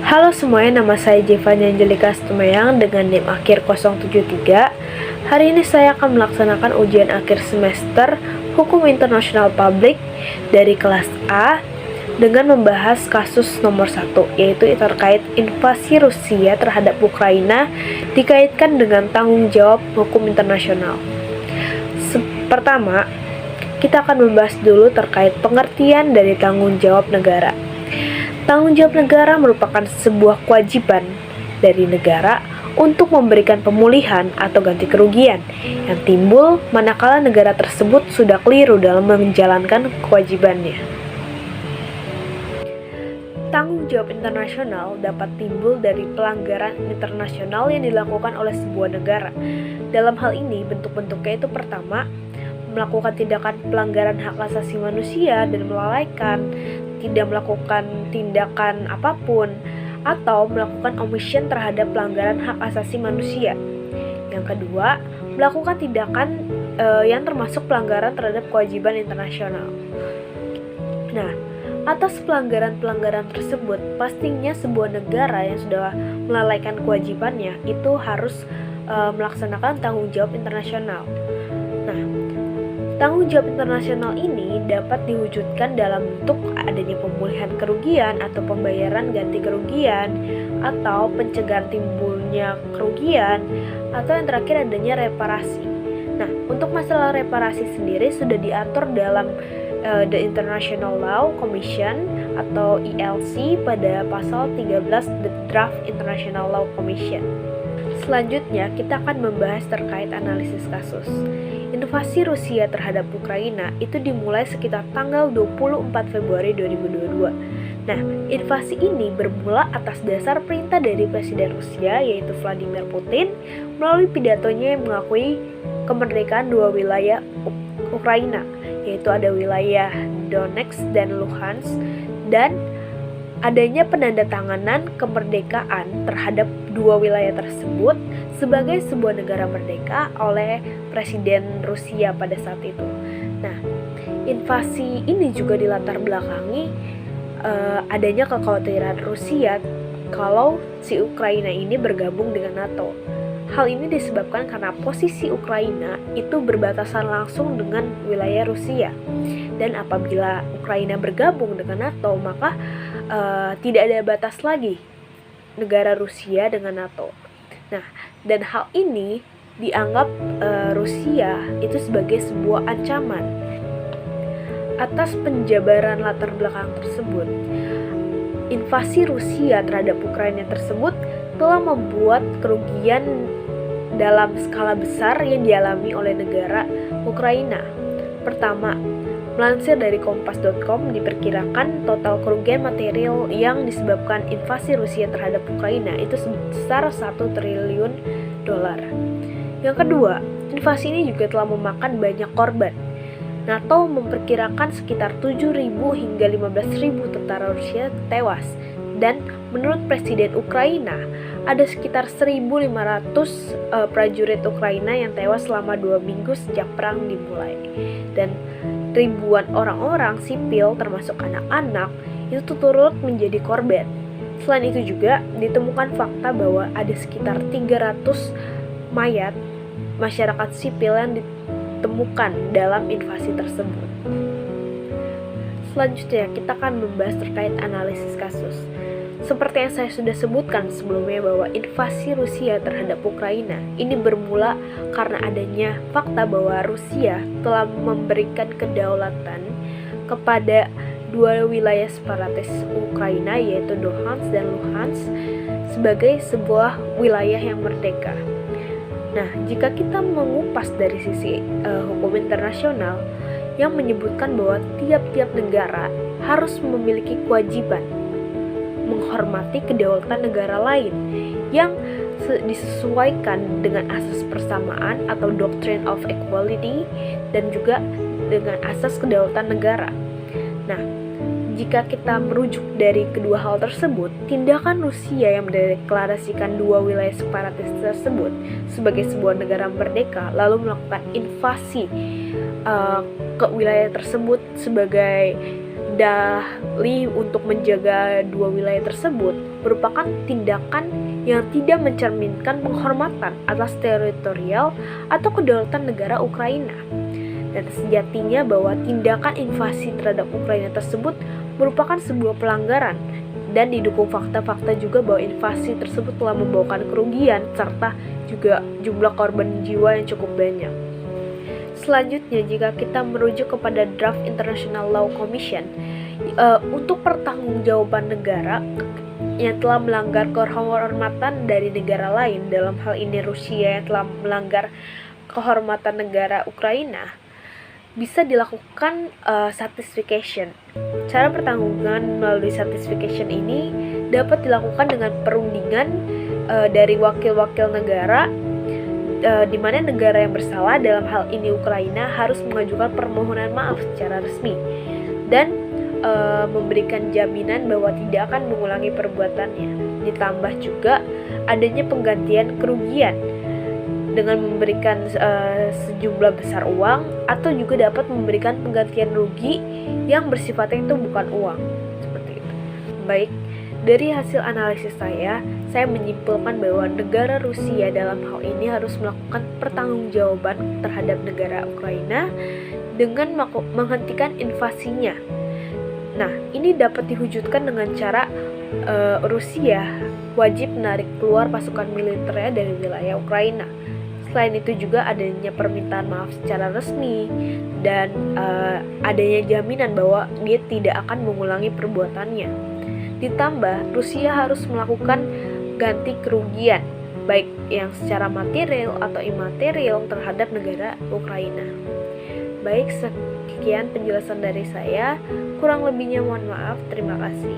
Halo semuanya, nama saya Jevanya Angelika Stumayang dengan NIM akhir 073. Hari ini saya akan melaksanakan ujian akhir semester Hukum Internasional Publik dari kelas A dengan membahas kasus nomor 1, yaitu terkait invasi Rusia terhadap Ukraina dikaitkan dengan tanggung jawab hukum internasional. Pertama, kita akan membahas dulu terkait pengertian dari tanggung jawab negara. Tanggung jawab negara merupakan sebuah kewajiban dari negara untuk memberikan pemulihan atau ganti kerugian yang timbul manakala negara tersebut sudah keliru dalam menjalankan kewajibannya. Tanggung jawab internasional dapat timbul dari pelanggaran internasional yang dilakukan oleh sebuah negara. Dalam hal ini, bentuk-bentuknya itu pertama, melakukan tindakan pelanggaran hak asasi manusia dan melalaikan, tidak melakukan tindakan apapun, atau melakukan omission terhadap pelanggaran hak asasi manusia. Yang kedua, melakukan tindakan yang termasuk pelanggaran terhadap kewajiban internasional. Nah, atas pelanggaran-pelanggaran tersebut, pastinya sebuah negara yang sudah melalaikan kewajibannya itu harus melaksanakan tanggung jawab internasional. Nah, tanggung jawab internasional ini dapat diwujudkan dalam bentuk adanya pemulihan kerugian atau pembayaran ganti kerugian, atau pencegahan timbulnya kerugian, atau yang terakhir adanya reparasi. Nah, untuk masalah reparasi sendiri sudah diatur dalam The International Law Commission atau ILC pada pasal 13 The Draft International Law Commission. Selanjutnya, kita akan membahas terkait analisis kasus. Invasi Rusia terhadap Ukraina itu dimulai sekitar tanggal 24 Februari 2022. Nah, invasi ini bermula atas dasar perintah dari Presiden Rusia yaitu Vladimir Putin melalui pidatonya yang mengakui kemerdekaan dua wilayah Ukraina, yaitu ada wilayah Donetsk dan Luhansk, dan adanya penandatanganan kemerdekaan terhadap dua wilayah tersebut sebagai sebuah negara merdeka oleh Presiden Rusia pada saat itu. Nah, invasi ini juga dilatar belakangi adanya kekhawatiran Rusia kalau si Ukraina ini bergabung dengan NATO. Hal ini disebabkan karena posisi Ukraina itu berbatasan langsung dengan wilayah Rusia. Dan apabila Ukraina bergabung dengan NATO, maka tidak ada batas lagi negara Rusia dengan NATO. Nah, dan hal ini dianggap Rusia itu sebagai sebuah ancaman. Atas penjabaran latar belakang tersebut, invasi Rusia terhadap Ukraina tersebut telah membuat kerugian dalam skala besar yang dialami oleh negara Ukraina. Pertama, melansir dari kompas.com, diperkirakan total kerugian material yang disebabkan invasi Rusia terhadap Ukraina itu sebesar 1 triliun dolar. Yang kedua, invasi ini juga telah memakan banyak korban. NATO memperkirakan sekitar 7.000 hingga 15.000 tentara Rusia tewas, dan menurut Presiden Ukraina ada sekitar 1.500 prajurit Ukraina yang tewas selama 2 minggu sejak perang dimulai, dan ribuan orang-orang sipil termasuk anak-anak itu turut menjadi korban. Selain itu juga ditemukan fakta bahwa ada sekitar 300 mayat masyarakat sipil yang ditemukan dalam invasi tersebut. Selanjutnya kita akan membahas terkait analisis kasus. Seperti yang saya sudah sebutkan sebelumnya bahwa invasi Rusia terhadap Ukraina ini bermula karena adanya fakta bahwa Rusia telah memberikan kedaulatan kepada dua wilayah separatis Ukraina yaitu Donetsk dan Luhansk sebagai sebuah wilayah yang merdeka. Nah, jika kita mengupas dari sisi hukum internasional yang menyebutkan bahwa tiap-tiap negara harus memiliki kewajiban menghormati kedaulatan negara lain yang disesuaikan dengan asas persamaan atau Doctrine of Equality dan juga dengan asas kedaulatan negara. Nah, jika kita merujuk dari kedua hal tersebut, tindakan Rusia yang mendeklarasikan dua wilayah separatis tersebut sebagai sebuah negara merdeka lalu melakukan invasi ke wilayah tersebut sebagai dalih untuk menjaga dua wilayah tersebut merupakan tindakan yang tidak mencerminkan penghormatan atas teritorial atau kedaulatan negara Ukraina. Dan sejatinya bahwa tindakan invasi terhadap Ukraina tersebut merupakan sebuah pelanggaran dan didukung fakta-fakta juga bahwa invasi tersebut telah membawakan kerugian serta juga jumlah korban jiwa yang cukup banyak. Selanjutnya, jika kita merujuk kepada Draft International Law Commission untuk pertanggungjawaban negara yang telah melanggar kehormatan dari negara lain, dalam hal ini Rusia yang telah melanggar kehormatan negara Ukraina, bisa dilakukan satisfaction. Cara pertanggungan melalui satisfaction ini dapat dilakukan dengan perundingan dari wakil-wakil negara, di mana negara yang bersalah, dalam hal ini Ukraina, harus mengajukan permohonan maaf secara resmi dan memberikan jaminan bahwa tidak akan mengulangi perbuatannya. Ditambah juga adanya penggantian kerugian dengan memberikan sejumlah besar uang, atau juga dapat memberikan penggantian rugi yang bersifatnya itu bukan uang, seperti itu. Baik, dari hasil analisis saya menyimpulkan bahwa negara Rusia dalam hal ini harus melakukan pertanggungjawaban terhadap negara Ukraina dengan menghentikan invasinya. Nah, ini dapat diwujudkan dengan cara Rusia wajib menarik keluar pasukan militernya dari wilayah Ukraina. Selain itu juga adanya permintaan maaf secara resmi dan adanya jaminan bahwa dia tidak akan mengulangi perbuatannya. Ditambah, Rusia harus melakukan ganti kerugian, baik yang secara material atau imaterial terhadap negara Ukraina. Baik, sekian penjelasan dari saya. Kurang lebihnya mohon maaf. Terima kasih.